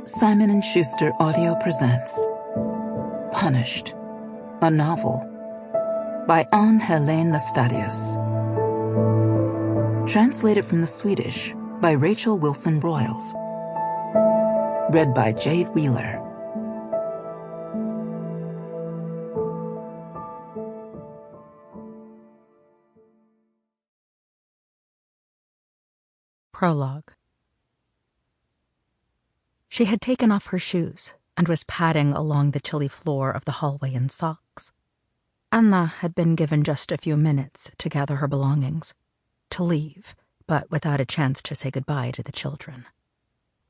Simon and Schuster Audio presents Punished, a novel by Ann-Helén Laestadius. Translated from the Swedish by Rachel Wilson Broyles. Read by Jade Wheeler. Prologue. She had taken off her shoes and was padding along the chilly floor of the hallway in socks. Anna had been given just a few minutes to gather her belongings, to leave, but without a chance to say goodbye to the children.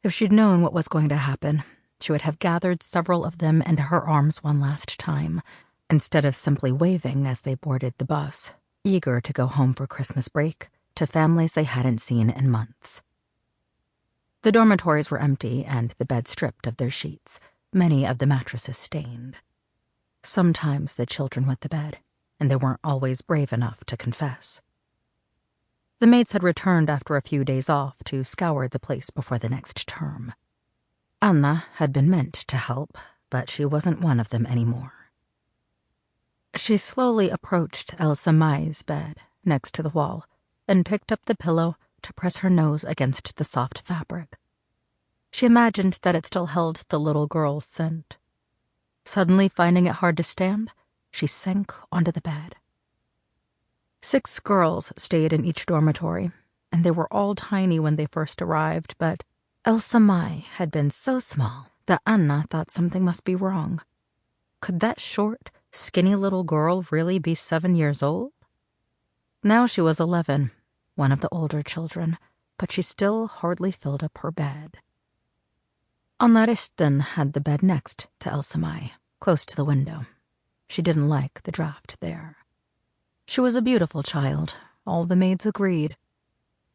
If she'd known what was going to happen, she would have gathered several of them into her arms one last time, instead of simply waving as they boarded the bus, eager to go home for Christmas break to families they hadn't seen in months. The dormitories were empty and the beds stripped of their sheets, many of the mattresses stained. Sometimes the children wet the bed, and they weren't always brave enough to confess. The maids had returned after a few days off to scour the place before the next term. Anna had been meant to help, but she wasn't one of them anymore. She slowly approached Else-Maj's bed next to the wall and picked up the pillow to press her nose against the soft fabric. She imagined that it still held the little girl's scent. Suddenly finding it hard to stand, she sank onto the bed. 6 girls stayed in each dormitory, and they were all tiny when they first arrived, but Else-Maj had been so small that Anna thought something must be wrong. Could that short, skinny little girl really be 7 years old? Now she was 11, one of the older children, but she still hardly filled up her bed. Anne-Risten had the bed next to Else-Maj, close to the window. She didn't like the draft there. She was a beautiful child, all the maids agreed.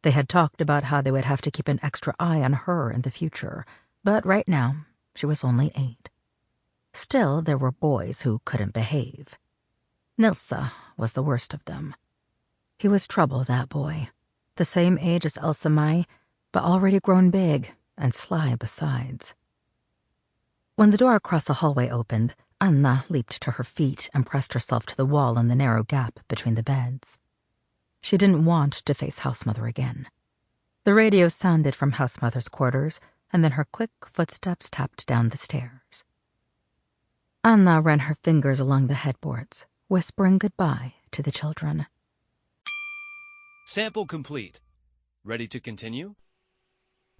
They had talked about how they would have to keep an extra eye on her in the future, but right now she was only 8. Still, there were boys who couldn't behave. Nilsa was the worst of them. He was trouble, that boy. The same age as Else-Maj, but already grown big and sly besides. When the door across the hallway opened, Anna leaped to her feet and pressed herself to the wall in the narrow gap between the beds. She didn't want to face Housemother again. The radio sounded from Housemother's quarters, and then her quick footsteps tapped down the stairs. Anna ran her fingers along the headboards, whispering goodbye to the children. Sample complete. Ready to continue?